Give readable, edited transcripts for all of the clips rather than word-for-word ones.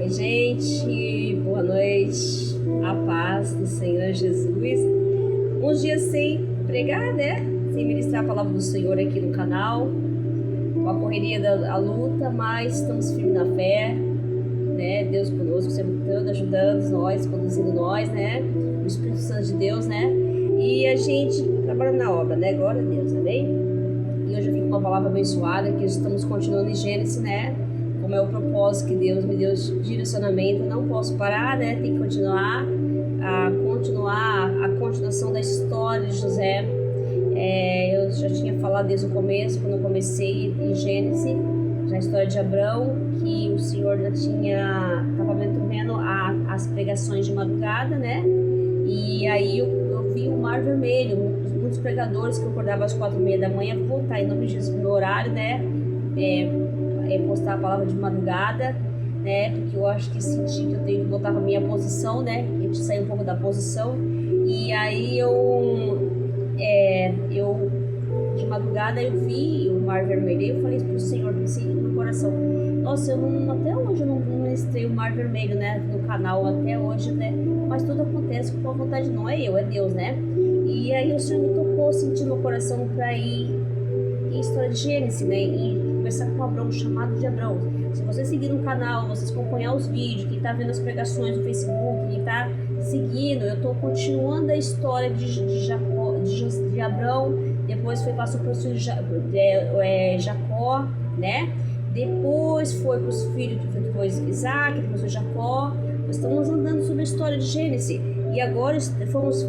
Oi, gente, boa noite, a paz do Senhor Jesus. Uns dias sem pregar, né? Sem ministrar a palavra do Senhor aqui no canal, com a correria da luta, mas estamos firmes na fé, né? Deus conosco, sempre lutando, ajudando nós, conduzindo nós, né? O Espírito Santo de Deus, né? E a gente trabalhando na obra, né? Glória a Deus, amém? E hoje eu vim com uma palavra abençoada, que estamos continuando em Gênesis, né? Como é o propósito que Deus me deu de direcionamento, eu não posso parar, né? Tem que continuar a continuação da história de José. Eu já tinha falado desde o começo, quando eu comecei em Gênesis, já a história de Abrão, que o Senhor já estava vendo as pregações de madrugada, né? E aí eu vi o Mar Vermelho, muitos pregadores que acordavam às 4h30 da manhã, voltar em nome de Jesus no horário, né? Postar a palavra de madrugada, né? Porque eu acho que senti que eu tenho que voltar para minha posição, né? A gente sair um pouco da posição. E aí eu de madrugada eu vi o Mar Vermelho e eu falei pro Senhor, pensei no meu coração, nossa, até hoje eu não ministrei o Mar Vermelho, né? No canal até hoje, né? Mas tudo acontece com a vontade, não é eu, é Deus, né? E aí o Senhor me tocou, senti no meu coração para ir em história de Gênesis, né? E conversar com Abrão, chamado de Abrão. Se você seguir no canal, vocês acompanhar os vídeos, quem tá vendo as pregações no Facebook, quem tá seguindo, eu tô continuando a história de Abrão, depois passou para o filho Jacó, né? Depois foi para os filhos, depois Isaac, depois foi Jacó. Nós estamos andando sobre a história de Gênesis. E agora estamos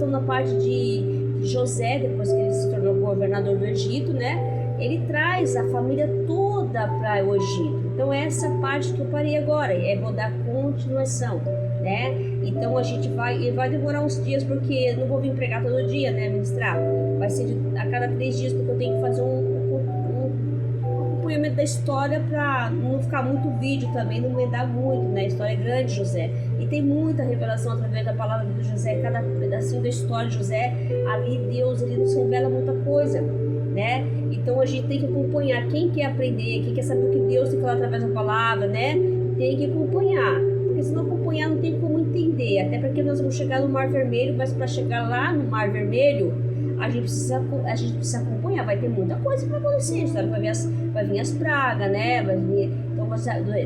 na parte de José, depois que ele se tornou governador do Egito, né? Ele traz a família toda para o Egito. Então essa parte que eu parei agora, vou dar continuação, né? Então a gente vai demorar uns dias, porque não vou vir pregar todo dia, né, ministrar. Vai ser a cada 3 dias, porque eu tenho que fazer um acompanhamento da história para não ficar muito vídeo também, não emendar muito, né? A história é grande, José. E tem muita revelação através da palavra de José, cada pedacinho da história de José, ali Deus, ele nos revela muita coisa, né? Então a gente tem que acompanhar. Quem quer aprender, quem quer saber o que Deus tem que falar através da palavra, né? Tem que acompanhar, porque se não acompanhar não tem como entender. Até porque nós vamos chegar no Mar Vermelho, mas para chegar lá no Mar Vermelho a gente precisa acompanhar. Vai ter muita coisa para acontecer, sabe? Vai vir as pragas, né? Então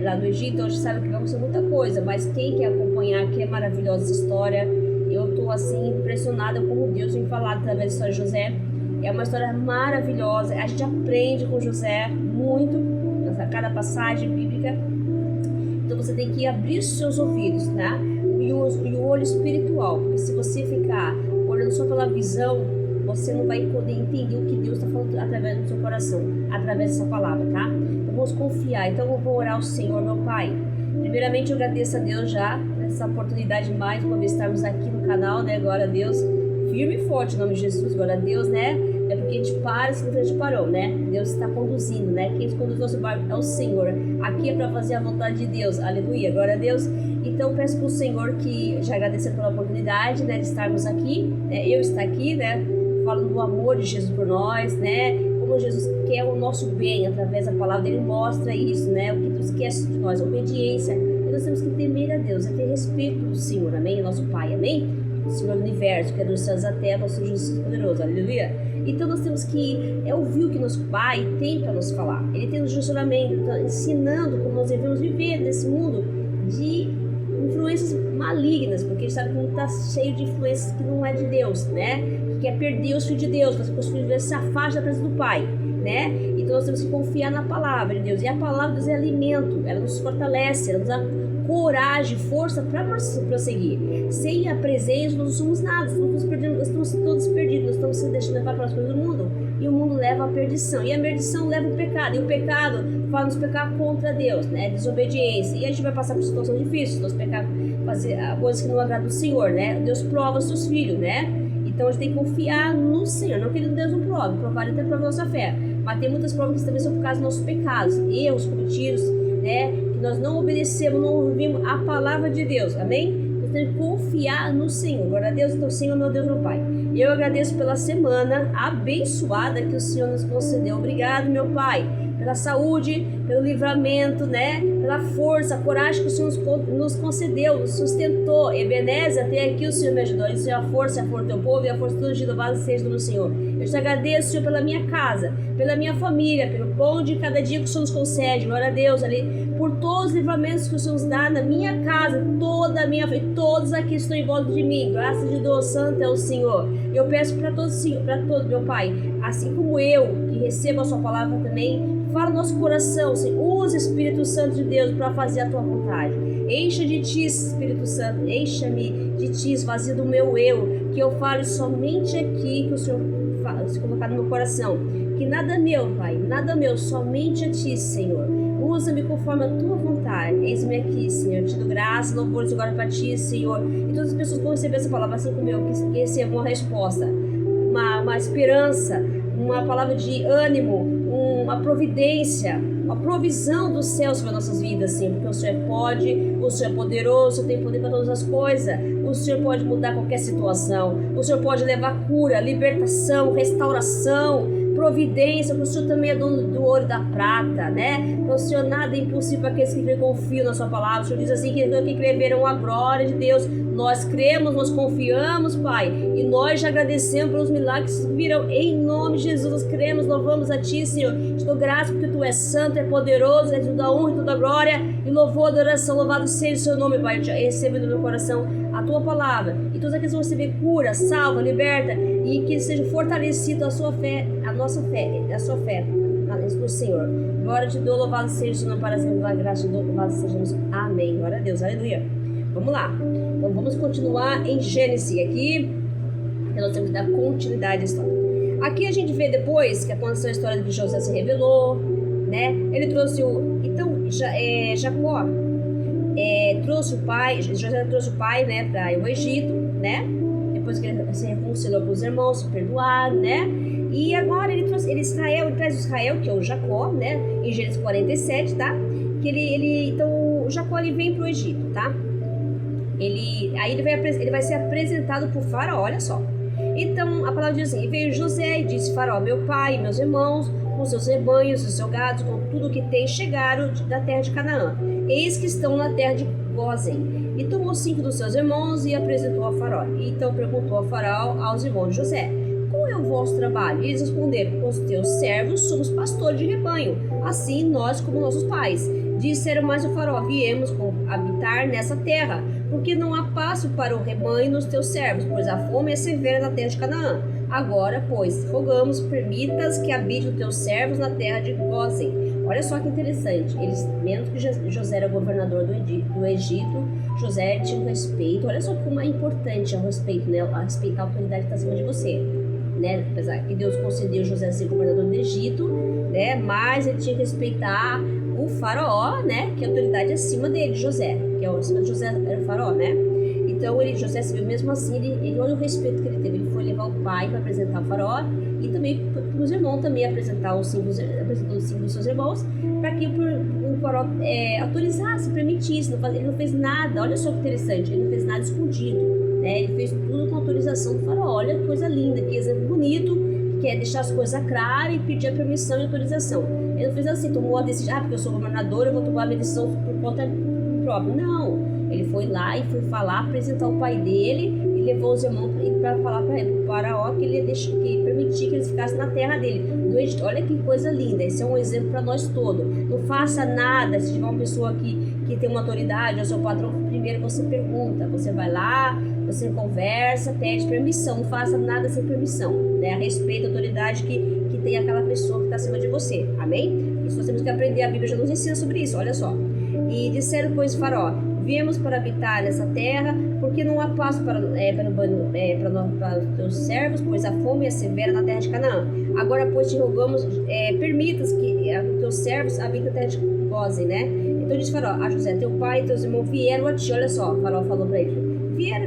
lá no Egito a gente sabe que vai acontecer muita coisa, mas quem quer acompanhar, que é maravilhosa essa história, eu tô assim impressionada como Deus vem falar através da história de José. É uma história maravilhosa, a gente aprende com José muito, nessa cada passagem bíblica. Então você tem que abrir os seus ouvidos, né? E o olho espiritual, porque se você ficar olhando só pela visão, você não vai poder entender o que Deus está falando através do seu coração, através dessa palavra, tá? Então vamos confiar. Então eu vou orar ao Senhor, meu Pai. Primeiramente eu agradeço a Deus já por essa oportunidade mais uma vez estarmos aqui no canal, né? Glória a Deus, firme e forte em nome de Jesus, glória a Deus, né? É porque a gente para, se a gente parou, né? Deus está conduzindo, né? Quem conduz nosso barco é o Senhor. Aqui é para fazer a vontade de Deus, aleluia, glória a Deus. Então peço para o Senhor que, já agradecendo pela oportunidade, né, de estarmos aqui, né? Eu estar aqui, né? Falando do amor de Jesus por nós, né? Como Jesus quer o nosso bem através da palavra dele, mostra isso, né? O que Deus quer de nós, obediência. E nós temos que temer a Deus, ter respeito do Senhor, amém? Nosso Pai, amém? O Senhor do universo, que é dos céus à terra, nosso Jesus poderoso, aleluia. Então nós temos que ouvir o que nosso Pai tem para nos falar. Ele tem um direcionamento, ensinando como nós devemos viver nesse mundo de influências malignas, porque a gente sabe que o mundo está cheio de influências que não é de Deus, né? Que quer perder os filhos de Deus, para que os filhos de Deus se afastem da presença do Pai, né? Então nós temos que confiar na palavra de Deus. E a palavra de Deus é alimento, ela nos fortalece, ela nos dá coragem, força para prosseguir. Sem a presença nós não somos nada, nós estamos todos perdidos, nós estamos se deixando levar para as coisas do mundo, e o mundo leva à perdição, e a perdição leva ao pecado, e o pecado faz nos pecar contra Deus, né? Desobediência, e a gente vai passar por situações difíceis, nós pecar, fazer coisas que não agradam o Senhor, né? Deus prova os seus filhos, né? Então a gente tem que confiar no Senhor, não que Deus não prove, provar e ter prova a nossa fé, mas tem muitas provas que também são por causa dos nossos pecados, erros cometidos, né? Que nós não obedecemos, não ouvimos a palavra de Deus, amém? temos que confiar no Senhor. Glória a Deus, então, Senhor, meu Deus, meu Pai. Eu agradeço pela semana abençoada que o Senhor nos concedeu. Obrigado, meu Pai, pela saúde, pelo livramento, né? Pela força, a coragem que o Senhor nos concedeu, nos sustentou. Ebenezer, até aqui o Senhor me ajudou. Isso é a força do teu povo e a força do louvado seja do Senhor. Eu te agradeço, Senhor, pela minha casa, pela minha família, pelo pão de cada dia que o Senhor nos concede. Glória a Deus, ali, por todos os livramentos que o Senhor nos dá na minha casa, toda a minha família, todos aqui que estão em volta de mim. Graças de Deus, santo é o Senhor. Eu peço para todos, Senhor, para todos, meu Pai, assim como eu, que recebo a sua palavra também, fala no nosso coração, Senhor. Use o Espírito Santo de Deus para fazer a tua vontade. Encha de ti, Espírito Santo, encha-me de ti, esvazia do meu eu, que eu fale somente aqui que o Senhor se colocar no meu coração. Que nada meu, Pai, nada meu, somente a ti, Senhor. Usa-me conforme a tua vontade. Eis-me aqui, Senhor. Te dou graça, louvores agora para ti, Senhor. E todas as pessoas que vão receber essa palavra, assim como eu, que recebam uma resposta, uma esperança, uma palavra de ânimo, uma providência, uma provisão do céu sobre as nossas vidas, Senhor. Porque o Senhor pode, o Senhor é poderoso, o Senhor tem poder para todas as coisas. O Senhor pode mudar qualquer situação. O Senhor pode levar cura, libertação, restauração, providência, porque o Senhor também é dono do ouro e da prata, né? Então, o Senhor, nada é impossível para aqueles que confiam na sua palavra. O Senhor diz assim, que creram a glória de Deus. Nós cremos, nós confiamos, Pai, e nós já agradecemos pelos milagres que virão em nome de Jesus. Nós cremos, louvamos a Ti, Senhor. Te dou graça porque Tu és santo, é poderoso, é de toda honra e toda glória, e louvor, adoração, louvado seja o Seu nome, Pai. Eu recebo no meu coração a Tua palavra, e todos aqueles que vão receber cura, salva, liberta, e que seja fortalecido a sua fé, a nossa fé, a sua fé no Senhor. Glória te dou, louvado seja o Seu nome para sempre, graça te dou, louvado seja. Amém. Glória a Deus, aleluia. Vamos lá. Então vamos continuar em Gênesis aqui, que nós temos que dar continuidade à história. Aqui a gente vê depois que aconteceu a história de que José se revelou, né? Ele trouxe o... Então, Jacó trouxe o pai, José trouxe o pai, né, para o Egito, né? Depois que ele se reconciliou com os irmãos, se perdoaram, né? E agora ele traz Israel, que é o Jacó, né? Em Gênesis 47, tá? Que então, o Jacó ele vem para o Egito, tá? Ele vai ser apresentado por Faraó, olha só. Então a palavra diz assim: veio José e disse: Faraó, meu pai e meus irmãos, com seus rebanhos, os seus gados, com tudo que tem, chegaram da terra de Canaã. Eis que estão na terra de Gósen. E tomou 5 dos seus irmãos e apresentou a Faraó. E então perguntou a Faraó aos irmãos de José: qual é o vosso trabalho? E eles responderam: com os teus servos somos pastores de rebanho, assim nós como nossos pais. Disseram mais o Faraó: viemos habitar nessa terra, porque não há pasto para o rebanho nos teus servos, pois a fome é severa na terra de Canaã. Agora, pois, rogamos, permitas que habite os teus servos na terra de Gósen. Olha só que interessante, eles, menos que José era governador do Egito, José tinha um respeito. Olha só como é importante o respeito, né? A respeitar a autoridade que está acima de você, né? Apesar que Deus concedeu José ser governador do Egito, né? Mas ele tinha que respeitar o Faraó, né? Que é a autoridade acima dele, José, que é acima de José era o Faraó, né? Então José se viu mesmo assim, ele olha o respeito que ele teve. Ele foi levar o pai para apresentar o Faraó e também para os irmãos também apresentou os 5 dos seus irmãos, para que o Faraó autorizasse, permitisse. Ele não fez nada, olha só que interessante, ele não fez nada escondido, né? Ele fez tudo com autorização do Faraó. Olha que coisa linda, que exemplo bonito, que é deixar as coisas claras e pedir a permissão e autorização. Ele não fez assim, tomou a decisão, porque eu sou governador, eu vou tomar a minha decisão por conta própria. Não, ele foi lá e foi falar, apresentar o pai dele e levou os irmãos para falar para o Faraó que ele ia que permitir que eles ficassem na terra dele. Olha que coisa linda, esse é um exemplo para nós todos. Não faça nada, se tiver uma pessoa que tem uma autoridade, ou seu patrão, primeiro você pergunta, você vai lá, você conversa, pede permissão, não faça nada sem permissão, né? Respeita a autoridade que tem aquela pessoa que está acima de você, amém? Isso nós temos que aprender, a Bíblia já nos ensina sobre isso, olha só. E disseram, pois, Faraó: viemos para habitar nessa terra, porque não há pasto para os teus servos, pois a fome é severa na terra de Canaã. Agora, pois, te rogamos, permitas que os teus servos habitem na terra de Gósen, né? Então disse Faraó a José: teu pai e teus irmãos vieram a ti. Olha só, Faraó falou para ele: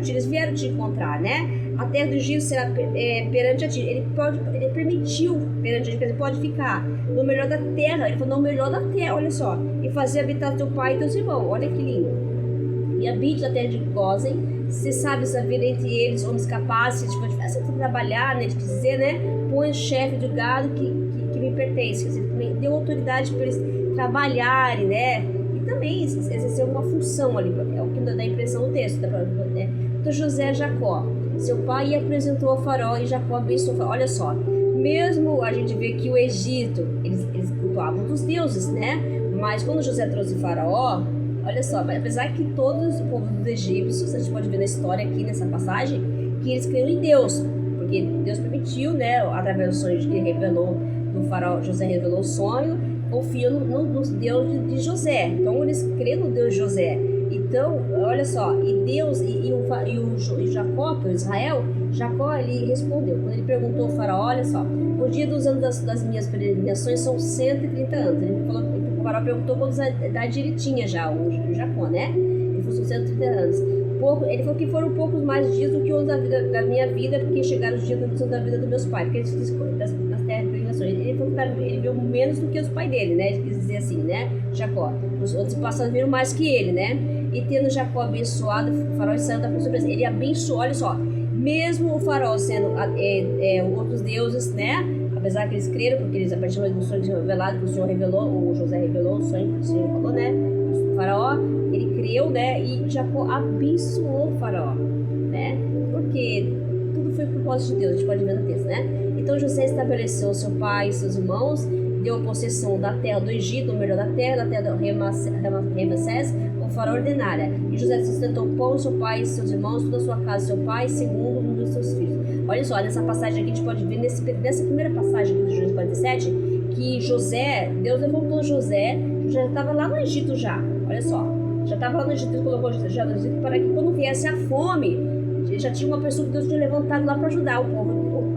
eles vieram te encontrar, né? A terra do Egito será perante a ti. Ele permitiu perante a ti, ele pode ficar no melhor da terra. Ele falou: no melhor da terra, olha só, e fazer habitar teu pai e teus irmãos. Olha que lindo. e habite na terra de Gósen. Se sabes haver entre eles homens capazes de trabalhar, né, de dizer, né, põe o chefe do gado que me pertence, quer dizer, também deu autoridade para eles trabalharem, né, e também exercer uma função ali, é o que dá a impressão do texto, né? Então José Jacó, seu pai, e apresentou ao faraó, e Jacó abençoou. Olha só, mesmo a gente vê que o Egito, eles cultuavam dos deuses, né, mas quando José trouxe faraó, olha só, apesar que todos o povo dos egípcios, a gente pode ver na história aqui nessa passagem, que eles creram em Deus, porque Deus permitiu, né, através do sonho que ele revelou no faraó, José revelou o sonho, confiam no Deus de José. Então eles creram no Deus de José. Então, olha só, e Deus e o Jacó, que é o Israel, Jacó, ele respondeu, quando ele perguntou ao faraó, olha só, o dia dos anos das minhas peregrinações são 130 anos. Ele falou, o faraó perguntou quantos idade ele tinha já, o Jacó, né? Ele falou, são 130 anos. Ele falou que foram poucos mais dias do que os da minha vida, porque chegaram os dias da vida dos meus pais, porque eles das terras de peregrinações. Ele falou que ele viu menos do que os pais dele, né? Ele quis dizer assim, né? Jacó. Os outros passados viram mais que ele, né? E tendo Jacó abençoado, o faraó saiu da surpresa. Ele abençoou, olha só, mesmo o faraó sendo outros deuses, né? Apesar que eles creram, porque eles, a partir do sonho revelado, que o Senhor revelou, o José revelou o sonho que o Senhor falou, né? O faraó, ele creu, né? E Jacó abençoou o faraó, né? Porque tudo foi propósito de Deus, a gente pode ver no texto, né? Então José estabeleceu seu pai e seus irmãos, deu possessão da terra do Egito, o melhor da terra do Ramsés, o faraó ordenara. E José sustentou pão, seu pai e seus irmãos, toda a sua casa, seu pai, segundo um dos seus filhos. Olha só, nessa passagem aqui a gente pode ver, nessa primeira passagem aqui do Gênesis 47, que José, Deus levantou José, já estava lá no Egito já, olha só. Já estava lá no Egito, colocou já no Egito, para que quando viesse a fome, já tinha uma pessoa que Deus tinha levantado lá para ajudar o povo,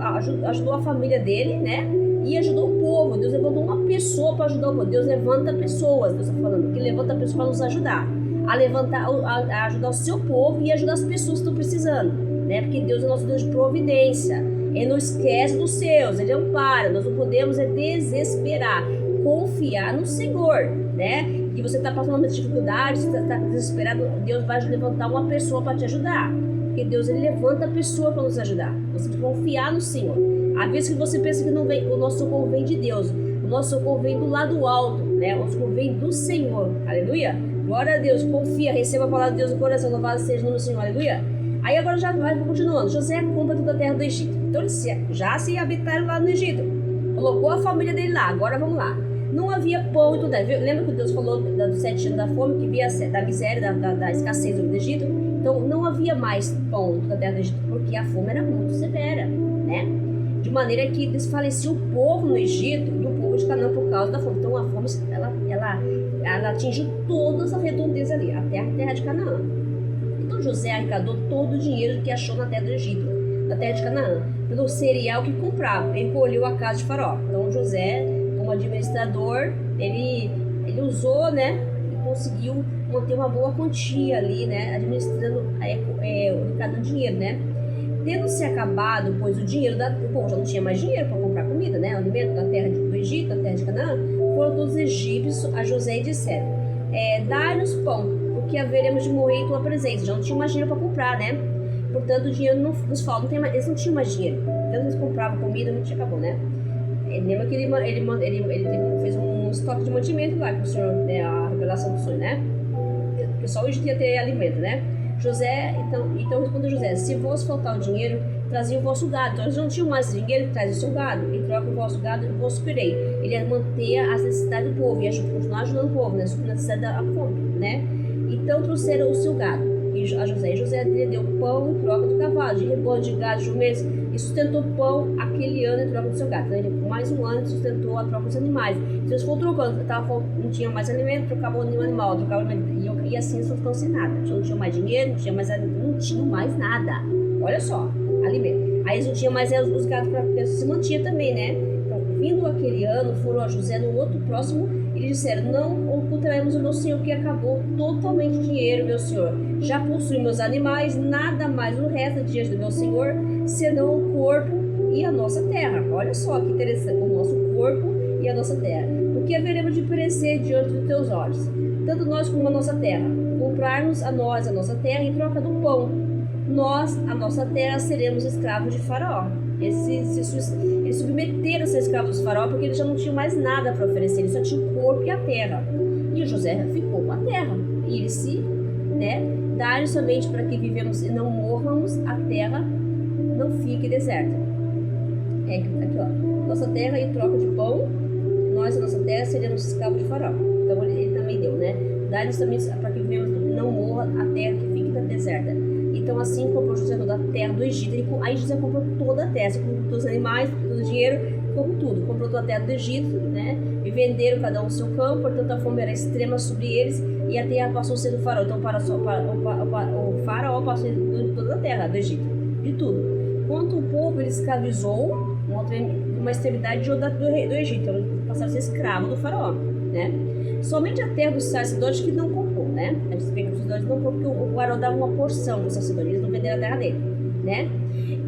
ajudou a família dele, né? E ajudou o povo. Deus levantou uma pessoa para ajudar o povo. Deus levanta pessoas, Deus está falando, que levanta pessoas para nos ajudar, a ajudar o seu povo e ajudar as pessoas que estão precisando, né? Porque Deus é nosso Deus de providência. Ele não esquece dos seus, ele ampara. Nós não podemos desesperar, confiar no Senhor, né? Que você está passando uma dificuldade, você está desesperado, Deus vai levantar uma pessoa para te ajudar. Porque Deus, ele levanta a pessoa para nos ajudar. Você tem que confiar no Senhor. Às vezes que você pensa que não vem, o nosso socorro vem de Deus. O nosso socorro vem do lado alto, né? O nosso socorro vem do Senhor. Aleluia. Glória a Deus. Confia, receba a palavra de Deus no coração. Louvado seja o nome do Senhor. Aleluia. Aí agora já vai continuando. José compra toda a terra do Egito. Então eles já se habitaram lá no Egito. Colocou a família dele lá. Agora vamos lá. Não havia pão e tudo. Lembra que Deus falou dos 7 anos da fome, que via da miséria, da escassez do Egito? Então não havia mais pão na terra do Egito, porque a fome era muito severa, né? De maneira que desfalecia o povo no Egito e o povo de Canaã por causa da fome. Então a fome ela atingiu toda essa redondeza ali, a terra de Canaã. Então José arrecadou todo o dinheiro que achou na terra do Egito, na terra de Canaã, pelo cereal que comprava. Ele colheu a casa de Faraó. Então José, como administrador, ele usou, né? Ele conseguiu manter uma boa quantia ali, né? Administrando cada dinheiro, né? Tendo se acabado, pois o dinheiro o povo já não tinha mais dinheiro para comprar comida, né? O alimento da terra do Egito, da terra de Canaã, foram todos os egípcios a José e disseram: dai-nos pão, porque haveremos de morrer em tua presença. Já não tinha mais dinheiro para comprar, né? Portanto, o dinheiro nos falta, eles não tinham mais dinheiro. Então eles compravam comida, não tinha, acabou, né? Lembra que ele fez um estoque de mantimento lá, com o Senhor, né, a revelação do sonho, né? Porque só hoje ia ter alimento, né? José, então respondeu José: se vos faltar o dinheiro, trazia o vosso gado. Então eles não tinham mais dinheiro, traz o seu gado. Em troca do vosso gado, eu vos suprirei. Ele ia manter as necessidades do povo, ia continuar ajudando o povo, né? Suprir a necessidade da fome, né? Então trouxeram o seu gado a José. E José lhe deu pão em troca do cavalo, de rebanho, de gado, de jumentos, e sustentou pão aquele ano em troca do seu gado. Então ele, por mais um ano, sustentou a troca dos animais. Então eles foram trocando, não tinha mais alimento, trocava o animal, e assim eles foram sem nada. Não tinham mais dinheiro, não tinham mais nada. Olha só, alimento. Aí eles não tinham mais os gados para se mantinha também, né? Então, vindo aquele ano, foram a José no outro próximo e lhe disseram: não ocultaremos o meu senhor, que acabou totalmente o dinheiro, meu senhor. Já possui meus animais, nada mais no resto diante do meu senhor, senão o corpo e a nossa terra. Olha só que interessante, o nosso corpo e a nossa terra. Porque haveremos de perecer diante dos teus olhos. tanto nós como a nossa terra, comprar-nos a nós a nossa terra em troca do pão. Nós, a nossa terra, seremos escravos de Faraó. Eles submeteram a ser escravos de Faraó porque eles já não tinham mais nada para oferecer, eles só tinham o corpo e a terra. E o José ficou com a terra. E ele se, dá somente para que vivemos e não morramos, a terra não fique deserta. Aqui, ó. Nossa terra em troca de pão, nós, a nossa terra, seremos escravos de Faraó. Então ele também deu, Dá-nos também para que vivemos e não morra, a terra que fique deserta. Então assim comprou José toda a terra do Egito. Aí José comprou toda a terra, comprou todos os animais, todo o dinheiro, comprou tudo. Comprou toda a terra do Egito, e venderam cada um o seu campo, portanto a fome era extrema sobre eles, e a terra passou a ser do faraó. Então o faraó passou de toda a terra do Egito, de tudo. Quanto o povo ele escravizou, uma extremidade do Egito, então eles passaram a ser escravos do faraó, Somente a terra dos sacerdotes que não comprou, A gente vê que os sacerdotes não comprou porque o faraó dava uma porção dos sacerdotes, eles não venderam a terra dele,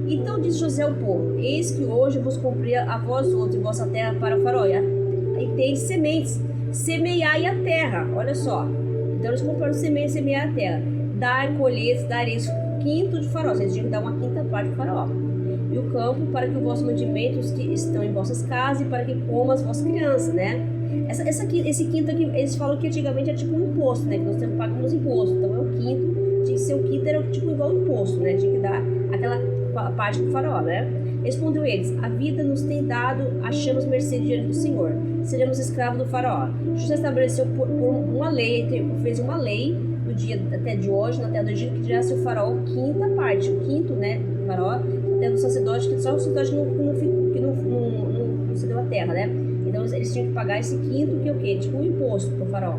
Então disse José ao povo: eis que hoje vos cumpri a vós outros em vossa terra para o faraó, e tem sementes, semeai a terra, olha só. Então eles compraram sementes, semear a terra, dar colheitas, dareis quinto de faraó, vocês tinham que dar uma quinta parte do faraó, e o campo para que o vosso mantimento, os que estão em vossas casas, e para que comam as vossas crianças, Esse quinto aqui, eles falam que antigamente era tipo um imposto, que nós pagamos imposto, então é o quinto, tinha que ser o quinto, era tipo igual imposto, tinha que dar aquela parte do faraó, Respondeu eles: a vida nos tem dado, achamos mercê diante do Senhor, seremos escravos do faraó. José estabeleceu por uma lei, fez uma lei no dia até de hoje, na terra do Egito, que tirasse o faraó quinta parte, o quinto, do faraó, até do sacerdote, que só o sacerdote que não cedeu a terra, Então eles tinham que pagar esse quinto, que é o quê? Tipo um imposto pro faraó,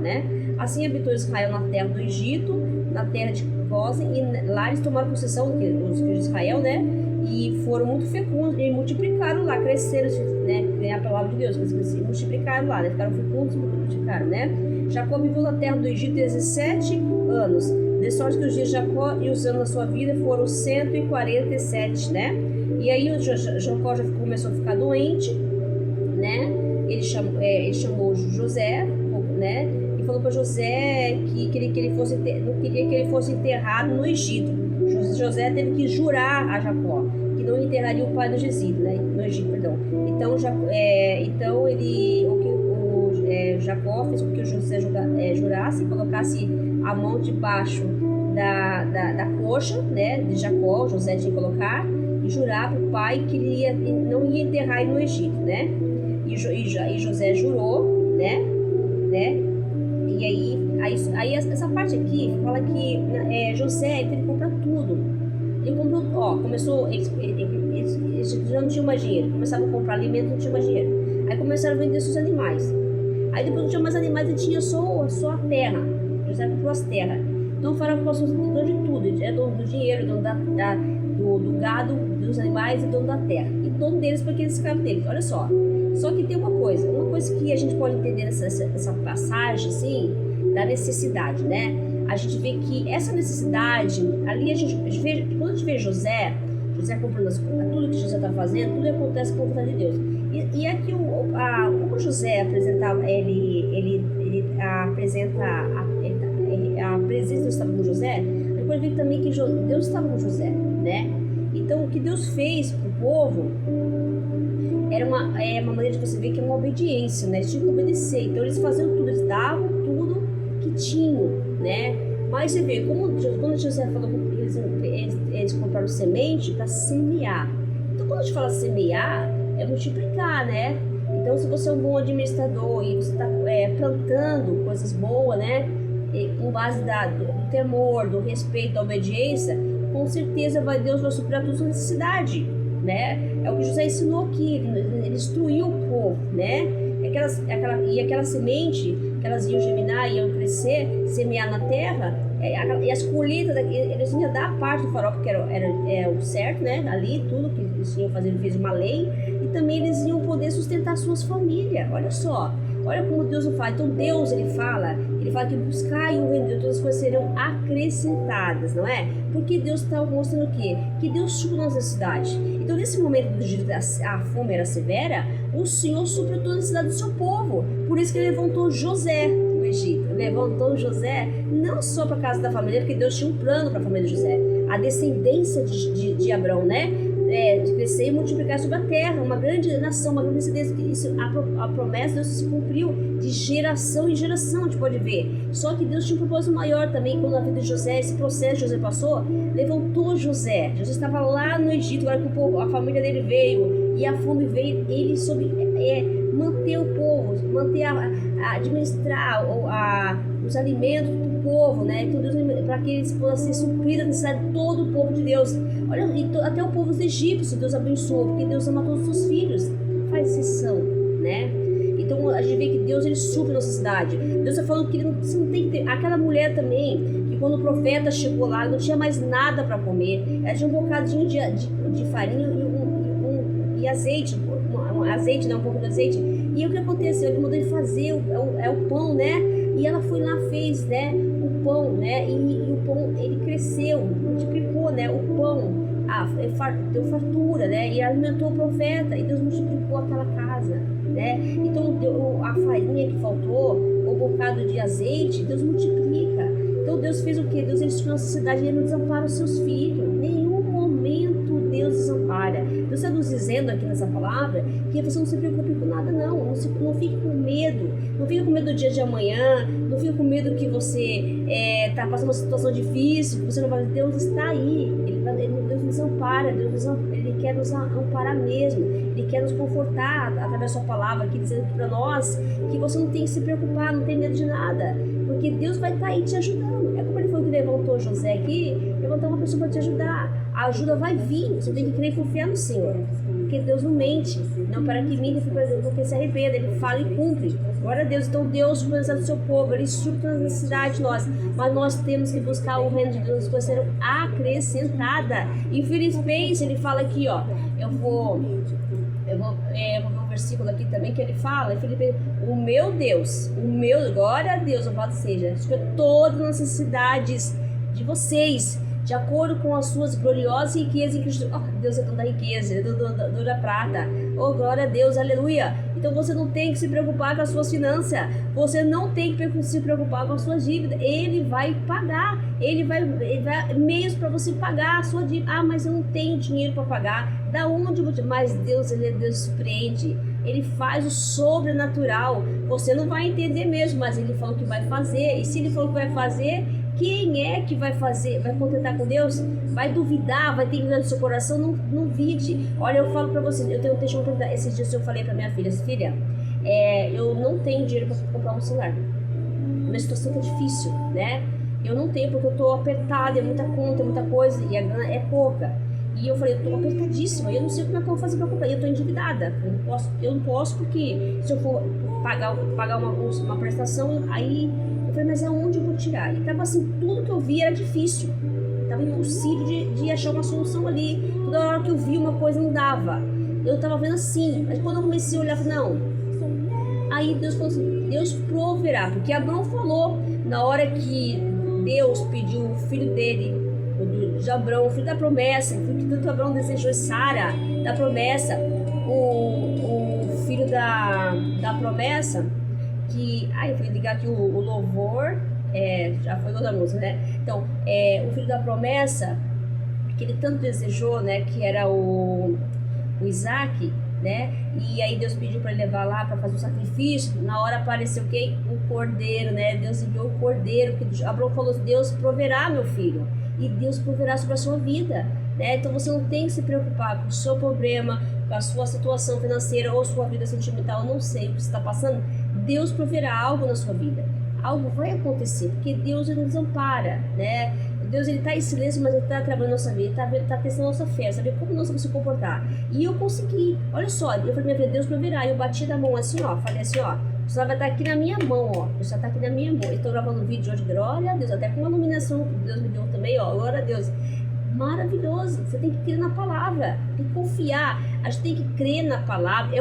Assim habitou Israel na terra do Egito, na terra de Gósen, e lá eles tomaram possessão, os filhos de Israel, e foram muito fecundos, e multiplicaram lá, cresceram, ganhar a palavra de Deus, mas multiplicaram lá, ficaram fecundos e multiplicaram, Jacó viveu na terra do Egito 17 anos, de sorte que os dias de Jacó e os anos da sua vida foram 147, E aí o Jacó já começou a ficar doente, Ele chamou José, e falou para José que ele fosse, não queria que ele fosse enterrado no Egito. José teve que jurar a Jacó que não enterraria o pai no Egito, perdão. Então Jacó fez com que o José jurasse, colocasse a mão debaixo da coxa, de Jacó. José tinha que colocar e jurar para o pai que ele não ia enterrar ele no Egito, E José jurou, E aí essa parte aqui fala que José teve que comprar tudo. Ele comprou, começou, eles já não tinham mais dinheiro, começaram a comprar alimento, não tinham mais dinheiro. Aí começaram a vender seus animais. Aí depois não tinha mais animais, ele tinha só a terra. José comprou as terras. Então o faraó passou dono de tudo, ele é dono do dinheiro, dono do gado, dos animais e dono da terra. E dono deles porque eles escravos deles, olha só. Só que tem uma coisa que a gente pode entender nessa passagem, assim, da necessidade, A gente vê que essa necessidade, ali a gente vê, quando a gente vê José comprando tudo que José está fazendo, tudo acontece por vontade de Deus. E aqui como José apresentava, ele apresenta a presença de Deus estava com José, a gente pode ver também que Deus estava com José, Então o que Deus fez para o povo era uma maneira de você ver que é uma obediência, Eles tinham que obedecer, então eles faziam tudo, eles davam tudo que tinham, Mas você vê, quando José falou que eles compraram semente para semear. Então quando a gente fala semear, é multiplicar, Então se você é um bom administrador e você está plantando coisas boas, com base do temor, do respeito, da obediência, com certeza Deus vai suprir a tua necessidade, É o que José ensinou aqui, ele instruiu o povo, E aquela semente que elas iam germinar, iam crescer, semear na terra, e as colheitas, eles iam dar a parte do faraó, porque era o certo, Ali, tudo que eles iam fazer, ele fez uma lei, e também eles iam poder sustentar suas famílias, olha só. Olha como Deus o faz. Então Deus, ele fala que buscar e o reino de Deus, todas as coisas serão acrescentadas, não é? Porque Deus está mostrando o quê? Que Deus supre nossas necessidades. Então nesse momento do Egito, a fome era severa, o Senhor supriu toda a necessidade do seu povo. Por isso que ele levantou José no Egito, levantou José não só para a casa da família, porque Deus tinha um plano para a família de José, a descendência de Abraão, né? De crescer e multiplicar sobre a terra, uma grande nação, uma grande descendência, que isso, a promessa de Deus se cumpriu de geração em geração, a gente pode ver. Só que Deus tinha um propósito maior também, quando a vida de José, esse processo que José passou, levantou José. José estava lá no Egito, agora que a família dele veio, e a fome veio, ele soube manter o povo, administrar os alimentos do povo, né? Para que eles possam ser supridos a necessidade de todo o povo de Deus. Olha, até o povo dos egípcios Deus abençoou, porque Deus ama todos os seus filhos, faz exceção, né? Então a gente vê que Deus, ele supre a necessidade. Deus está falando que você não tem que ter. Aquela mulher também, que quando o profeta chegou lá, não tinha mais nada para comer, ela tinha um bocadinho de farinha e azeite, um pouco de azeite. E o que aconteceu? Ele mandou ele fazer o pão, né? E ela foi lá, fez, né, o pão, né? E o pão, ele cresceu, multiplicou, né? O pão, deu fartura, né? E alimentou o profeta, e Deus multiplicou aquela casa, né? Então a farinha que faltou, o bocado de azeite, Deus multiplica. Então Deus fez o quê? Deus, ele supriu a necessidade, e ele não desampara os seus filhos. Em nenhum momento Deus desampara. Deus está nos dizendo aqui nessa palavra que você não se preocupe com nada, não. Não fique com medo. Não fique com medo do dia de amanhã. Não fique com medo que você está passando uma situação difícil, que você não vai. Deus está aí. Deus nos ampara. Ele quer nos amparar mesmo. Ele quer nos confortar através da sua palavra aqui, dizendo para nós que você não tem que se preocupar, não tem medo de nada, porque Deus vai estar aí te ajudando. É como ele foi que levantou José aqui, levantou uma pessoa para te ajudar. A ajuda vai vir, você tem que crer e confiar no Senhor, porque Deus não mente, não para que minta, porque se arrependa, ele fala e cumpre. Glória a Deus. Então Deus supre do seu povo, ele supre as necessidades de nós, mas nós temos que buscar o reino de Deus, as coisas serão acrescentadas. Em Filipenses ele fala aqui, ó, eu vou ver um versículo aqui também que ele fala, Filipenses, glória a Deus, louvado seja, supre todas as necessidades de vocês, de acordo com as suas gloriosas riquezas em Cristo. Deus é tanta riqueza, é da prata. Glória a Deus, aleluia. Então você não tem que se preocupar com as suas finanças, você não tem que se preocupar com as suas dívidas. Ele vai pagar, ele vai meios para você pagar a sua dívida. Mas eu não tenho dinheiro para pagar. Da onde eu vou? Mas Deus, ele é Deus surpreende. Ele faz o sobrenatural. Você não vai entender mesmo, mas ele falou que vai fazer. E se ele falou que vai fazer, quem é que vai fazer? Vai contentar com Deus? Vai duvidar? Vai ter dúvida no seu coração? Não vide. Olha, eu falo pra vocês, eu tenho um texto que esses dias eu falei pra minha filha, eu não tenho dinheiro pra comprar um celular. Minha situação tá difícil, né? Eu não tenho porque eu tô apertada, é muita conta, é muita coisa e a grana é pouca. E eu falei, eu tô apertadíssima, eu não sei como é que eu vou fazer pra comprar, eu tô endividada. Eu não posso porque se eu for pagar uma prestação, aí eu falei, mas aonde eu vou tirar? E tava assim, tudo que eu via era difícil. Tava impossível de achar uma solução ali. Toda hora que eu via uma coisa não dava. Eu tava vendo assim, mas quando eu comecei a olhar, eu falei, não. Aí Deus falou assim, Deus proverá, porque Abraão falou, na hora que Deus pediu o filho dele, de Abraão, o filho da promessa, o filho que tanto Abraão desejou, Sara, da promessa, o filho da promessa, que, eu fui ligar aqui o louvor, já foi toda a música, né? Então, o filho da promessa, que ele tanto desejou, né? Que era o Isaac, né? E aí Deus pediu para ele levar lá para fazer o sacrifício. Na hora apareceu quem? O cordeiro, né? Deus enviou o cordeiro, porque Abraão falou, Deus proverá, meu filho, e Deus proverá sobre a sua vida, né? Então você não tem que se preocupar com o seu problema, com a sua situação financeira ou sua vida sentimental, não sei o que você está passando. Deus proverá algo na sua vida, algo vai acontecer, porque Deus ele não desampara, né? Deus ele está em silêncio, mas ele está trabalhando na nossa vida, ele está testando a nossa fé, saber como nós vamos se comportar. E eu consegui, olha só, eu falei, minha filha, Deus proverá. Eu bati na mão assim, ó, falei assim, ó, o Senhor vai estar aqui na minha mão, ó, o Senhor está aqui na minha mão. Eu estou gravando um vídeo hoje, glória a Deus, até com uma iluminação que Deus me deu também, ó, glória a Deus. Maravilhoso, você tem que crer na palavra, tem que confiar, a gente tem que crer na palavra,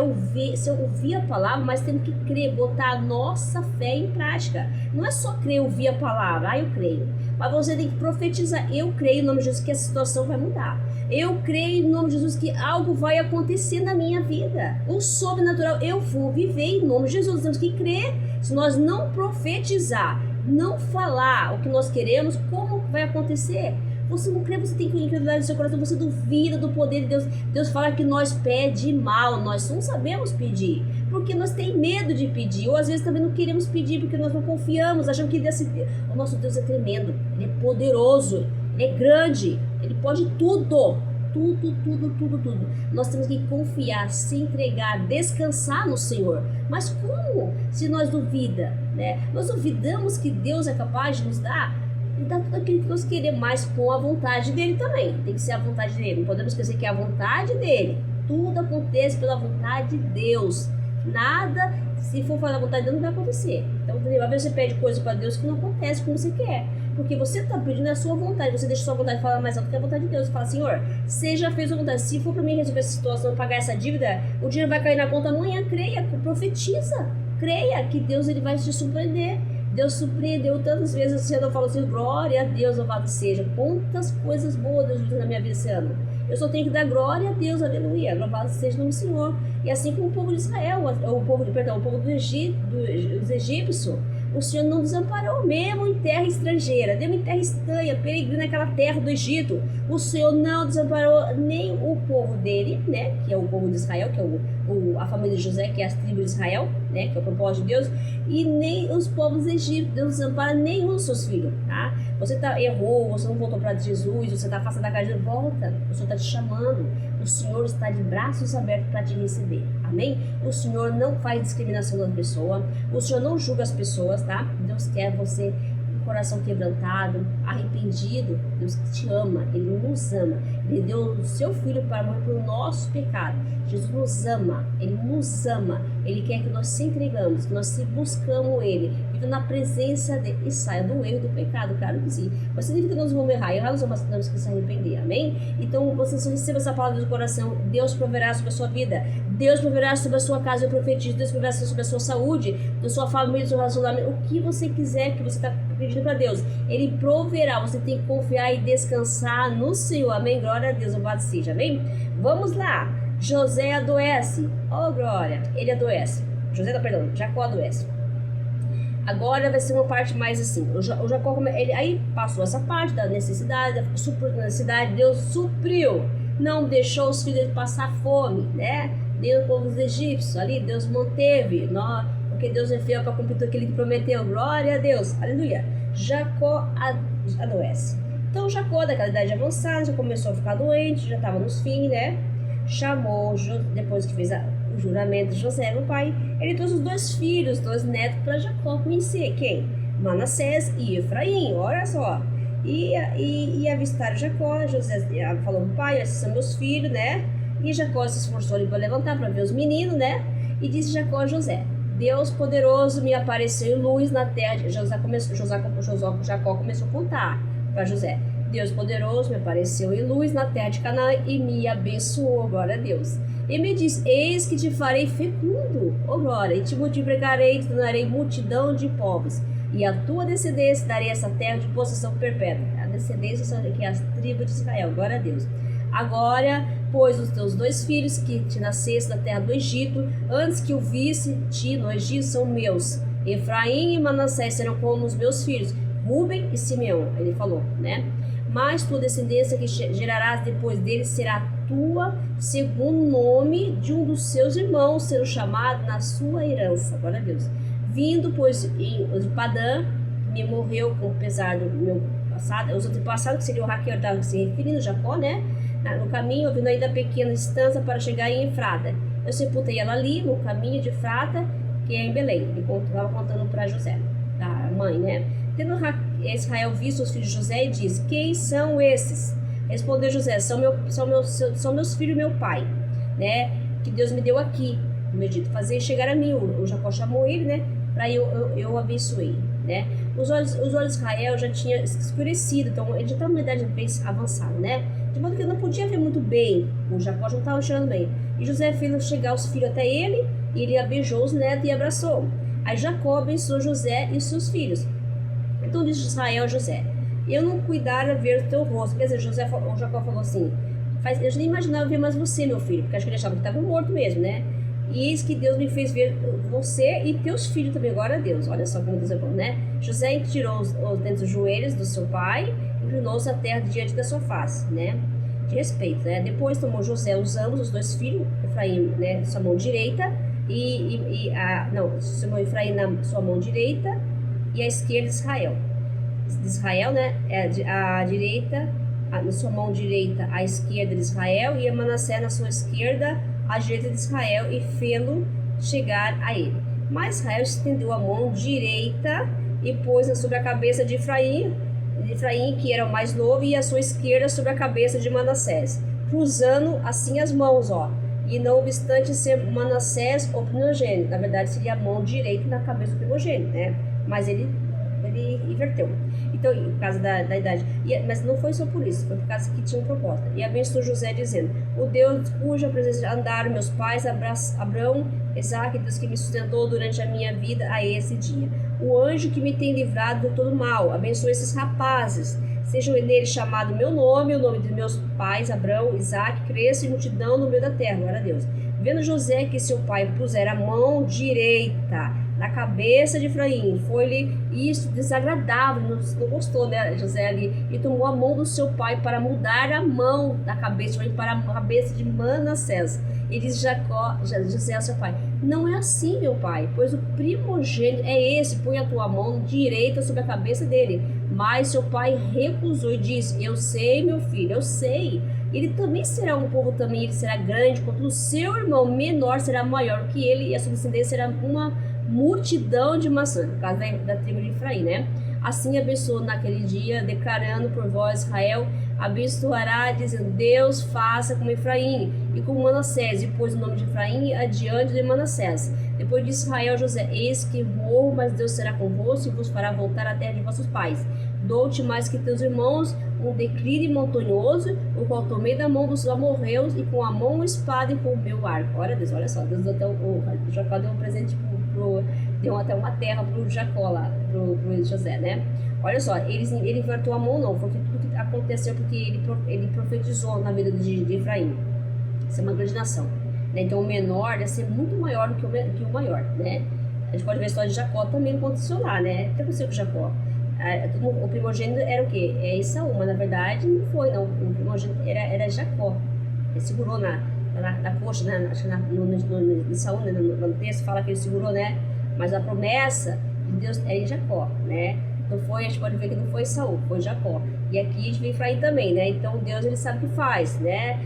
se eu ouvir a palavra, mas temos que crer, botar a nossa fé em prática. Não é só crer, ouvir a palavra, eu creio, mas você tem que profetizar, eu creio em nome de Jesus que a situação vai mudar, eu creio em nome de Jesus que algo vai acontecer na minha vida, o sobrenatural eu vou viver em nome de Jesus. Temos que crer, Se nós não profetizar, não falar o que nós queremos, como vai acontecer? Você não crê, você tem incredulidade no seu coração, você duvida do poder de Deus. Deus fala que nós pedimos mal, nós não sabemos pedir, porque nós temos medo de pedir, ou às vezes também não queremos pedir porque nós não confiamos, achamos que o nosso Deus é tremendo, Ele é poderoso, Ele é grande, Ele pode tudo. Tudo. Nós temos que confiar, se entregar, descansar no Senhor. Mas como? Se nós duvidamos, né? Nós duvidamos que Deus é capaz de nos dar e dá tudo aquilo que nós queremos, mas com a vontade dele também. Tem que ser a vontade dele. Não podemos esquecer que é a vontade dele. Tudo acontece pela vontade de Deus. Nada, se for falar a vontade de Deus, não vai acontecer. Então, às vezes você pede coisa para Deus que não acontece como você quer. Porque você está pedindo a sua vontade, você deixa a sua vontade falar mais alto que a vontade de Deus. Você fala, Senhor, seja fez a vontade. Se for para mim resolver essa situação, pagar essa dívida, o dinheiro vai cair na conta amanhã. Creia, profetiza. Creia que Deus ele vai te surpreender. Deus surpreendeu tantas vezes esse ano. Eu falo assim, glória a Deus, louvado seja. Quantas coisas boas Deus fez na minha vida esse ano. Eu só tenho que dar glória a Deus, aleluia. Louvado seja o nome do Senhor. E assim como o povo de Israel, o povo do Egito, dos egípcios, o Senhor não desamparou, mesmo em terra estrangeira, mesmo em terra estranha, peregrina, aquela terra do Egito. O Senhor não desamparou nem o povo dele, né, que é o povo de Israel, que é a família de José, que é as tribos de Israel, né, que é o propósito de Deus, e nem os povos egípcios. Deus não desampara nenhum dos seus filhos, tá? Você errou, você não voltou para Jesus, você está afastado da casa de Deus, volta. O Senhor está te chamando. O Senhor está de braços abertos para te receber. Amém? O Senhor não faz discriminação da pessoa. O Senhor não julga as pessoas, tá? Deus quer você com o coração quebrantado, arrependido. Deus te ama. Ele nos ama. Ele deu o seu Filho para morrer pelo nosso pecado. Jesus nos ama. Ele nos ama. Ele quer que nós se entregamos, que nós se buscamos Ele, vivendo na presença dele e saia do erro, do pecado, claro que sim. Mas significa que nós vamos errar nós temos que se arrepender, amém? Então, vocês recebam essa palavra do coração, Deus proverá sobre a sua vida, Deus proverá sobre a sua casa, eu profetizo, Deus proverá sobre a sua saúde, da sua família, do seu relacionamento, o que você quiser, que você está pedindo para Deus, Ele proverá, você tem que confiar e descansar no Senhor, amém? Glória a Deus, louvado seja, amém? Vamos lá, José adoece, oh glória, ele adoece, Jacó adoece. Agora vai ser uma parte mais assim, o Jacó, ele aí passou essa parte da necessidade, Deus supriu, não deixou os filhos passar fome, né? Deu o povo dos egípcios, ali Deus manteve, porque Deus é fiel para cumprir aquilo que prometeu, glória a Deus, aleluia. Jacó adoece. Então Jacó, daquela idade avançada, já começou a ficar doente, já estava nos fins, né? Chamou, depois que fez o juramento de José, o pai, ele trouxe os 2 filhos, 2 netos para Jacó conhecer. Quem? Manassés e Efraim, olha só. E avistaram Jacó. José falou pro pai, esses são meus filhos, né? E Jacó se esforçou ali para levantar, para ver os meninos, né? E disse Jacó a José, Deus poderoso me apareceu em luz na terra. Jacó começou a contar para José. Deus poderoso me apareceu em luz na terra de Canaã e me abençoou, glória a Deus. E me diz, eis que te farei fecundo, ó glória, e te multiplicarei, e te tornarei multidão de povos. E a tua descendência darei essa terra de possessão perpétua. A descendência são aqui as tribos de Israel, glória a Deus. Agora, pois os teus 2 filhos que te nascessem na terra do Egito, antes que eu visse ti no Egito, são meus. Efraim e Manassés serão como os meus filhos, Rúben e Simeão, ele falou, né? Mas tua descendência que gerarás depois dele será tua, segundo o nome de um dos seus irmãos, sendo chamado na sua herança. Glória a Deus. Vindo, pois, de Padã, me morreu com o pesar do meu passado, os antepassados, que seria o Raquel, estava se referindo, Jacó, né? No caminho, vindo ainda pequena distância para chegar em Efrata. Eu sepultei ela ali, no caminho de Efrata, que é em Belém. Ele estava contando para José, da mãe, né? Tendo Israel visto os filhos de José e diz, quem são esses? Respondeu José, são meus filhos e meu pai, né? Que Deus me deu aqui, no Egito, fazer chegar a mim. O Jacó chamou ele, né? Para eu abençoei, né? Os olhos de Israel já tinham escurecido, então ele já estava numa idade bem avançada, né? De modo que ele não podia ver muito bem, o Jacó já não estava enxergando bem. E José fez chegar os filhos até ele, e ele beijou os netos e abraçou. Aí Jacó abençoou José e seus filhos. Então disse Israel a José, eu não cuidara ver o teu rosto. Quer dizer, Jacó falou assim, eu nem imaginava ver mais você, meu filho, porque acho que ele achava que estava morto mesmo, né? e eis que Deus me fez ver você e teus filhos também, glória a Deus. Olha só como Deus é bom, né? José tirou os dentes dos joelhos do seu pai, inclinou-se a terra diante da sua face, né? De respeito, né? Depois tomou José os dois filhos, Efraim, né, sua mão direita chamou Efraim na sua mão direita e a esquerda de Israel, né, a direita, na sua mão direita a esquerda de Israel e a Manassés na sua esquerda a direita de Israel e fê-lo chegar a ele. Mas Israel estendeu a mão direita e pôs-a sobre a cabeça de Efraim, que era o mais novo, e a sua esquerda sobre a cabeça de Manassés, cruzando assim as mãos, ó. E não obstante ser Manassés o primogênito, na verdade seria a mão direita na cabeça do primogênito, né? Mas ele inverteu. Então, por causa da idade. Mas não foi só por isso, foi por causa que tinha um propósito. E abençoou José, dizendo: o Deus cuja presença andaram meus pais, Abraão, Isaque, Deus que me sustentou durante a minha vida a esse dia. O anjo que me tem livrado de todo mal, abençoe esses rapazes. Sejam neles chamado meu nome, o nome de meus pais, Abraão, Isaque, cresça em multidão no meio da terra, glória a Deus. Vendo José que seu pai pusera a mão direita na cabeça de Efraim, foi-lhe isso desagradável, não gostou, né, José ali, e tomou a mão do seu pai para mudar a mão da cabeça de Efraim para a cabeça de Manassés. E disse José ao seu pai: não é assim, meu pai, pois o primogênito é esse, põe a tua mão direita sobre a cabeça dele. Mas seu pai recusou e disse: eu sei, meu filho, eu sei. Ele também será um povo, também ele será grande, contudo o seu irmão menor será maior que ele, e a sua descendência será uma multidão de maçãs, por causa da tribo de Efraim, né? Assim abençoou naquele dia, declarando por vós, Israel, abençoará, dizendo: Deus faça como Efraim e como Manassés, e pôs o nome de Efraim adiante de Manassés. Depois disse Israel a José: eis que morro, mas Deus será convosco e vos fará voltar à terra de vossos pais. Dou-te mais que teus irmãos um declive montanhoso, o qual tomei da mão dos amorreus, e com a mão uma espada e com o meu arco. Olha Deus, olha só, Deus deu o Jacó deu um presente deu até uma terra pro Jacó lá, pro José, né? Olha só, ele invertou a mão, não, foi tudo que aconteceu porque ele profetizou na vida de Efraim. Isso é uma grande nação, né? Então o menor deve ser muito maior do que o maior, né? A gente pode ver a história de Jacó também aconteceu lá, né? O que aconteceu com Jacó? O primogênito era o quê? É Esaú, mas na verdade não foi, não. O primogênito era Jacó. Ele segurou na coxa, né? Acho que no Esaú, né? No texto fala que ele segurou, né? Mas a promessa de Deus é em Jacó, né? Não foi, a gente pode ver que não foi Esaú, foi Jacó. E aqui a gente vem Efraim também, né? Então Deus, ele sabe o que faz, né?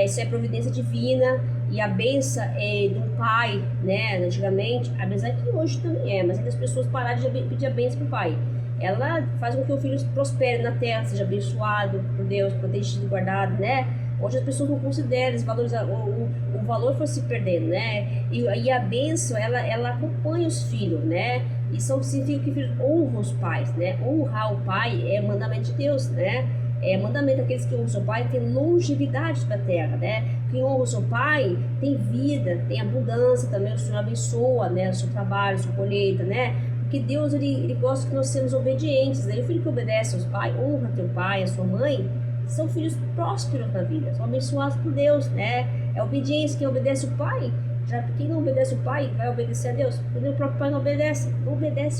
Isso é providência divina. E a benção é do pai, né? Antigamente, apesar que hoje também é, mas é que as pessoas pararam de pedir a benção pro pai. Ela faz com que o filho prospere na terra, seja abençoado por Deus, protegido, guardado, né? Hoje as pessoas não consideram os valores, o valor foi se perdendo, né? E a bênção, ela acompanha os filhos, né? Isso significa que os filhos honram os pais, né? Honrar o pai é mandamento de Deus, né? É mandamento daqueles que honram o seu pai, tem longevidade para a terra, né? Quem honra o seu pai tem vida, tem abundância também, o Senhor abençoa, né? O seu trabalho, a sua colheita, né? Porque Deus, ele gosta que nós sejamos obedientes, né? E o filho que obedece aos pais, honra teu pai, a sua mãe, são filhos prósperos na vida, são abençoados por Deus, né? É obediência, quem obedece o pai, já quem não obedece o pai vai obedecer a Deus, porque o próprio pai não obedece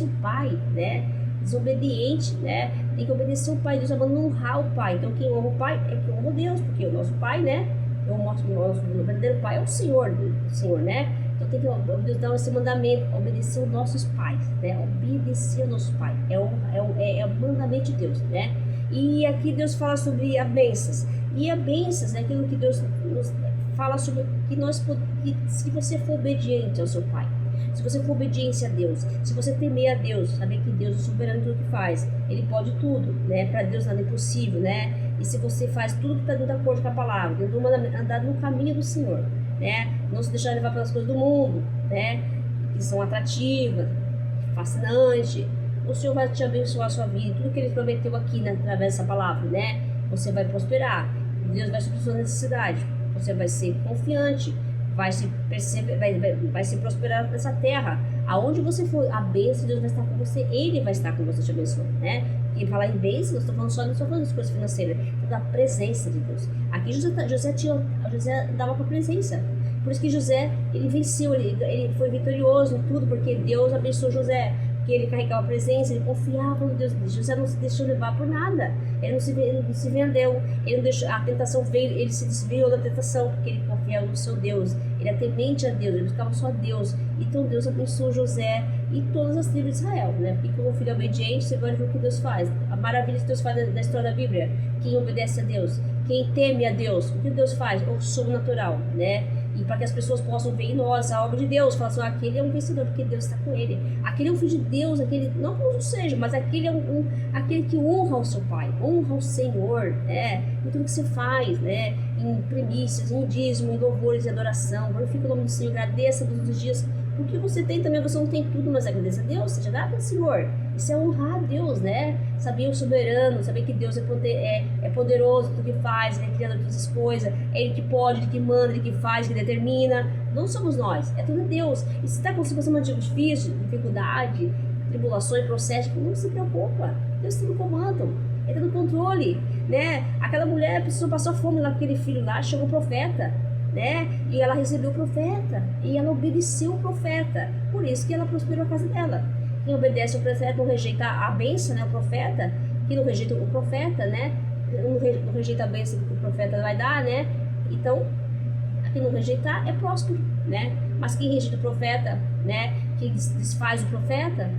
o pai, né? Desobediente, né? Tem que obedecer o pai, Deus vai honrar o pai. Então quem honra o pai é quem honra Deus, porque o nosso pai, né? O nosso verdadeiro pai é o Senhor, né? Então tem que Deus dar esse mandamento, obedecer os nossos pais, né? Obedecer ao nosso pai, é o mandamento de Deus, né? E aqui Deus fala sobre as bênçãos. E a bênçãos é aquilo que Deus nos fala sobre que se você for obediente ao seu pai, se você for obediente a Deus, se você temer a Deus, saber que Deus é soberano em tudo que faz, Ele pode tudo, né? Para Deus nada é impossível, né? E se você faz tudo que está dentro da acordo com a palavra, andar no caminho do Senhor, né? Não se deixar levar pelas coisas do mundo, né? Que são atrativas, fascinantes. O Senhor vai te abençoar a sua vida, tudo que Ele prometeu aqui, né, através dessa palavra, né? Você vai prosperar, Deus vai suprir sua necessidade, você vai ser confiante, vai se prosperar nessa terra. Aonde você for, a bênção de Deus vai estar com você, Ele vai estar com você, te abençoando, né? E falar em bênção, não estou falando de coisas financeiras, da presença de Deus. Aqui José dava com a presença. Por isso que José, ele venceu, ele foi vitorioso em tudo, porque Deus abençoou José, porque ele carregava a presença, ele confiava no Deus. José não se deixou levar por nada, ele não se vendeu, ele não deixou, a tentação veio, ele se desviou da tentação, porque ele confiava no seu Deus, ele era temente a Deus, ele buscava só a Deus. Então Deus abençoou José e todas as tribos de Israel, né? Porque como filho obediente, você vai ver o que Deus faz, a maravilha que Deus faz da história da Bíblia. Quem obedece a Deus, quem teme a Deus, o que Deus faz? O sobrenatural, né? E para que as pessoas possam ver em nós a obra de Deus, falar assim, aquele é um vencedor, porque Deus está com ele. Aquele é um filho de Deus, aquele, não que não seja, mas aquele é aquele que honra o seu Pai, honra o Senhor, né? Em tudo que você faz, né? Em primícias, em dízimo, em louvores e adoração. Glorifica o nome do Senhor, agradeça todos os dias. O que você tem também, você não tem tudo, mas agradeça a Deus, seja dado ao Senhor. Isso é honrar a Deus, né? Saber o soberano, saber que Deus é poderoso em tudo que faz, Ele é criador de todas as coisas, é Ele que pode, Ele que manda, Ele que faz, Ele determina. Não somos nós, é tudo Deus. E se está com você passando uma difícil, dificuldade, tribulações, processo, não se preocupa. Deus está no comando, Ele está no controle, né? Aquela mulher precisou passar fome lá com aquele filho lá, chegou o profeta, né? E ela recebeu o profeta e ela obedeceu o profeta, por isso que ela prosperou a casa dela. Quem obedece ao profeta não rejeita a bênção, né? O profeta, que não rejeita o profeta, né? Não rejeita a bênção que o profeta vai dar, né? Então, quem não rejeitar é próspero, né? Mas quem rejeita o profeta, né? Quem desfaz o profeta,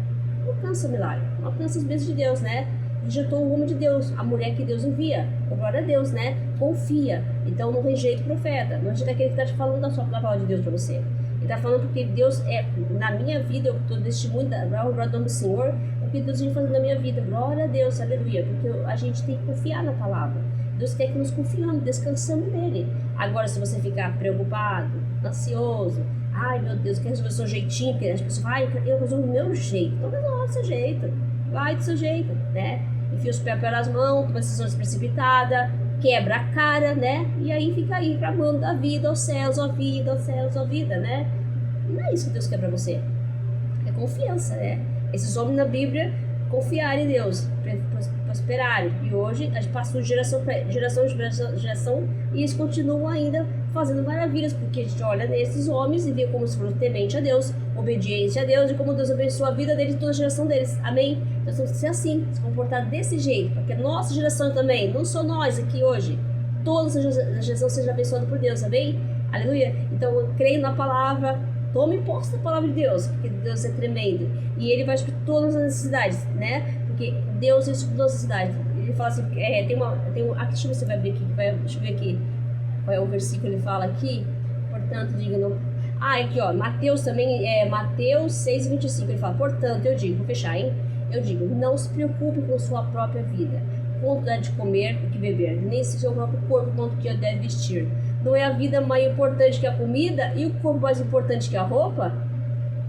não alcança o milagre, não alcança as bênçãos de Deus, né? Rejeitou o homem de Deus, a mulher que Deus envia, glória a Deus, né? Confia, então não rejeita o profeta, não rejeita aquele que está te falando da palavra de Deus para você. Ele está falando porque Deus na minha vida, eu estou testemunho da glória do Senhor, o que Deus vem fazendo na minha vida, glória a Deus, aleluia, porque a gente tem que confiar na palavra. Deus quer que nos confiamos, descansamos nele. Agora, se você ficar preocupado, ansioso, ai meu Deus, quer resolver o seu jeitinho, porque as pessoas falam, eu resolvo do meu jeito, então resolve do seu jeito, vai do seu jeito, né? Enfia os pés pelas mãos, toma decisões precipitadas, quebra a cara, né? E aí fica aí clamando da vida aos céus, ó vida, aos céus, ó vida, né? E não é isso que Deus quer pra você. É confiança, né? Esses homens na Bíblia confiaram em Deus, prosperarem. E hoje a gente passou de geração em geração e eles continuam ainda fazendo maravilhas, porque a gente olha nesses homens e vê como se foram temente a Deus, obediente a Deus, e como Deus abençoa a vida deles e toda a geração deles. Amém? Nós temos que ser assim, se comportar desse jeito, porque a nossa geração também, não só nós aqui hoje, toda a geração seja abençoada por Deus, amém? Aleluia? Então, eu creio na palavra, tome posse da palavra de Deus, porque Deus é tremendo, e Ele vai suprir todas as necessidades, né? Porque Deus é suprir todas as necessidades. Ele fala assim, aqui, deixa eu ver se você vai abrir aqui, deixa eu ver aqui, qual é o versículo, ele fala aqui, portanto, diga não. Aqui ó, Mateus também, Mateus 6,25, ele fala, portanto, eu digo, vou fechar, hein? Eu digo, não se preocupe com sua própria vida, quanto dá de comer e que beber, nem se seu próprio corpo, quanto que deve vestir. Não é a vida mais importante que a comida e o corpo mais importante que a roupa?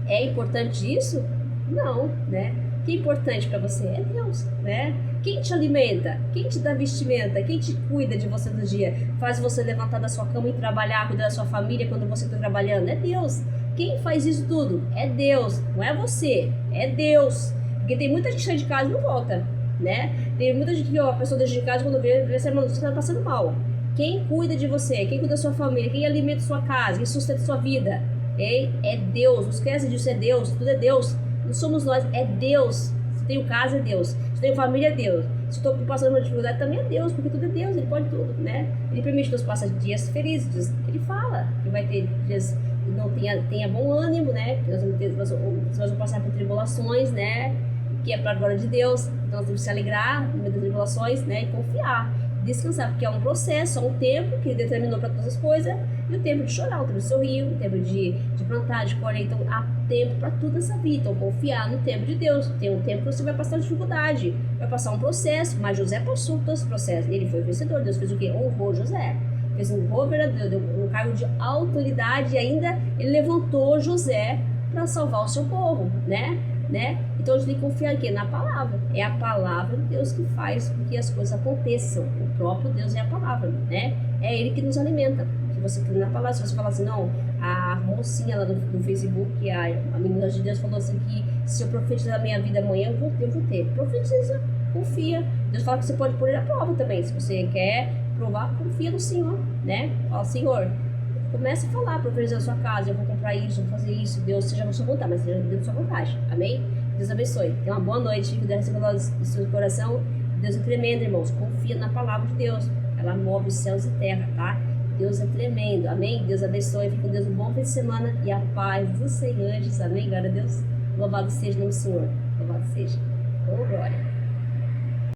É importante isso? Não, né? O que é importante para você é Deus, né? Quem te alimenta? Quem te dá vestimenta? Quem te cuida de você do dia? Faz você levantar da sua cama e trabalhar, cuidar da sua família quando você está trabalhando? É Deus. Quem faz isso tudo? É Deus. Não é você, é Deus. Porque tem muita gente que sai de casa e não volta, né? Tem muita gente que a pessoa deixa de casa quando vê você está passando mal. Quem cuida de você? Quem cuida da sua família? Quem alimenta a sua casa? Quem sustenta a sua vida? É Deus. Não esquece disso, é Deus. Tudo é Deus. Não somos nós, é Deus. Se tenho casa, é Deus. Se tenho família, é Deus. Se estou passando uma dificuldade, também é Deus, porque tudo é Deus, Ele pode tudo, né? Ele permite que nós passemos dias felizes. Ele fala que vai ter dias que não tenha bom ânimo, né? Que nós vamos passar por tribulações, né? Que é para a glória de Deus. Então nós temos que se alegrar no meio das tribulações, né? E confiar, descansar, porque é um processo, é um tempo que Ele determinou para todas as coisas, e o tempo de chorar, o tempo de sorrir, o tempo de plantar, de colher. Então há tempo para tudo essa vida. Então confiar no tempo de Deus. Tem um tempo que você vai passar dificuldade, vai passar um processo, mas José passou por todo esse processo. Ele foi vencedor. Deus fez o quê? Honrou José. Fez um verdadeiro, deu um cargo de autoridade, e ainda ele levantou José para salvar o seu povo, né? Então a gente tem que confiar aqui na palavra. É a palavra de Deus que faz com que as coisas aconteçam. O próprio Deus é a palavra, né? É Ele que nos alimenta. Se você crê na palavra, se você falar assim, não, a mocinha lá no Facebook, a menina de Deus falou assim que se eu profetizar a minha vida amanhã, eu vou ter. Profetiza, confia. Deus fala que você pode pôr ele à prova também. Se você quer provar, confia no Senhor, né? Fala, Senhor, Começa a falar, profetizar a sua casa, eu vou comprar isso, vou fazer isso, Deus seja a sua vontade, mas seja dentro da sua vontade, amém? Deus abençoe, tenha uma boa noite, que Deus receba do seu coração, Deus é tremendo, irmãos, confia na palavra de Deus, ela move os céus e terra, tá? Deus é tremendo, amém? Deus abençoe, fique com Deus, um bom fim de semana e a paz dos Senhores, amém? Glória a Deus, louvado seja o nome do Senhor, louvado seja, oh glória.